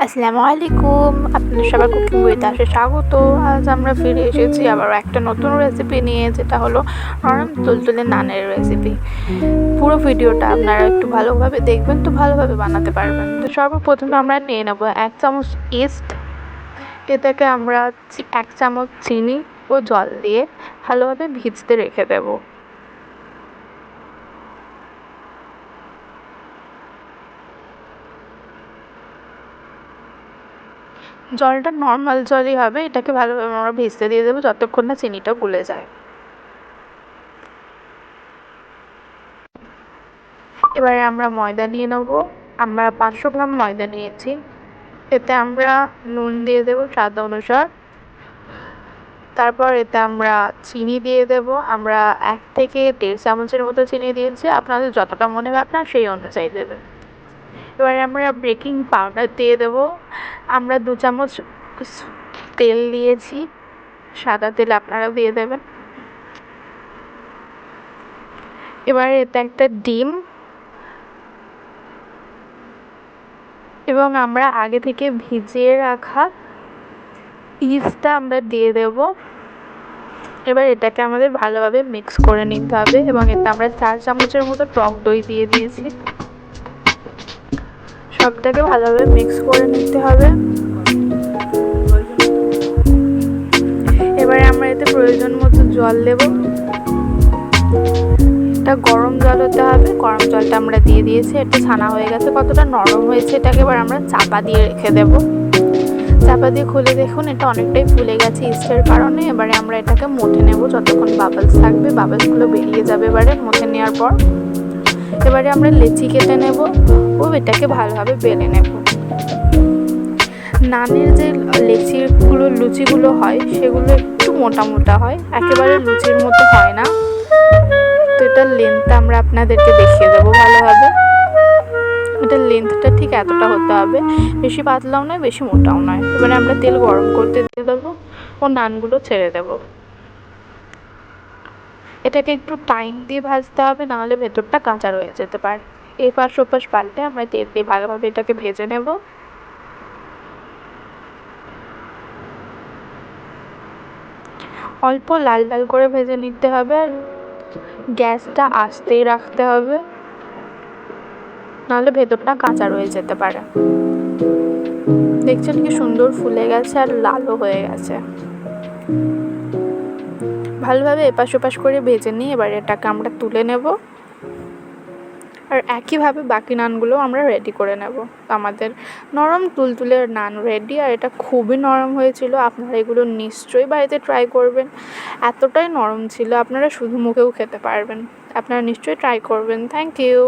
আসসালামু আলাইকুম, আপনাদের সবার কুকিং বইতে আসে স্বাগত। আজ আমরা ফিরে এসেছি আবার একটা নতুন রেসিপি নিয়ে, যেটা হলো নরম তুলতুলে নানের রেসিপি। পুরো ভিডিওটা আপনারা একটু ভালোভাবে দেখবেন তো ভালোভাবে বানাতে পারবেন। তো সর্বপ্রথমে আমরা নিয়ে নেব 1 চামচ ইস্ট। এটাকে আমরা 1 চামচ চিনি ও জল দিয়ে ভালোভাবে ভিজতে রেখে দেবো। জলটা নর্মাল জলই হবে। এটাকে ভালোভাবে আমরা ভিজতে দিয়ে দেবো যতক্ষণ না চিনিটা গলে যায়। এবারে আমরা ময়দা নিয়ে নেব। আমরা 500 গ্রাম ময়দা নিয়েছি। এতে আমরা নুন দিয়ে দেবো স্বাদ অনুসার। তারপর এতে আমরা চিনি দিয়ে দেব। আমরা 1 থেকে 1.5 চামচের মতো চিনি দিয়েছি, আপনাদের যতটা মনে হবে আপনার সেই অনুযায়ী দেবেন। এবারে আমরা বেকিং পাউডার দিয়ে দেব। আমরা 2 চামচ তেল দিয়েছি, সাদা তেল আপনারাও দিয়ে দেবেন। এবারে এতে একটা ডিম এবং আমরা আগে থেকে ভিজিয়ে রাখা ইস্টটা আমরা দিয়ে দেব। এবার এটাকে আমাদের ভালোভাবে মিক্স করে নিতে হবে এবং এতে আমরা 4 চামচের মতো টক দই দিয়ে দিয়েছি। সবটাকে ভালোভাবে মিক্স করে নিতে হবে। এবারে আমরা এতে প্রয়োজন মতো জল দেব। এটা গরম জল হতে হবে। গরম জলটা আমরা দিয়ে দিয়েছি। এটা ছানা হয়ে গেছে, কতটা নরম হয়েছে। এটাকে এবার আমরা চাপা দিয়ে রেখে দেব। চাপা দিয়ে খুলে দেখুন, এটা অনেকটাই ফুলে গেছে ইস্টের কারণে। এবারে আমরা এটাকে মথে নেব যতক্ষণ বাবলস থাকবে। বাবলসগুলো বেরিয়ে যাবে এবারে মথে নেওয়ার পর। এবারে আমরা লেচি কেটে নেব ও এটাকে ভালোভাবে বেলে নেব। নানের যে লুচিগুলো হয় সেগুলো একটু মোটা মোটা হয়, একেবারে লুচির মতো হয় না। তো এটার লেন্থটা আমরা আপনাদেরকে দেখিয়ে দেবো ভালোভাবে। এটার লেন্থটা ঠিক এতটা হতে হবে, বেশি পাতলাও নয় বেশি মোটাও নয়। এবারে আমরা তেল গরম করতে দিয়ে দেবো ও নানগুলো ছেড়ে দেবো। এটাকে একটু টাইম দিয়ে ভাজতে হবে, নাহলে ভেতরটা কাঁচা রয়ে যেতে পারে। এপাশ ওপাশ পাল্টে আমরা তেল দিয়ে ভালোভাবে এটাকে ভেজে নেব। অল্প লাল লাল করে ভেজে নিতে হবে আর গ্যাসটা আস্তেই রাখতে হবে, নাহলে ভেতরটা কাঁচা রয়ে যেতে পারে। দেখছেন কি সুন্দর ফুলে গেছে আর লালও হয়ে গেছে। ভালোভাবে এপাশ ওপাশ করে ভেজে নিয়ে এবার এটাকে আমরা তুলে নেব আর একইভাবে বাকি নানগুলো আমরা রেডি করে নেব। আমাদের নরম তুলতুলে নান রেডি। আর এটা খুবই নরম হয়েছিল। আপনারা এগুলো নিশ্চয়ই বাড়িতে ট্রাই করবেন। এতটাই নরম ছিল আপনারা শুধু মুখেও খেতে পারবেন। আপনারা নিশ্চয়ই ট্রাই করবেন। Thank you.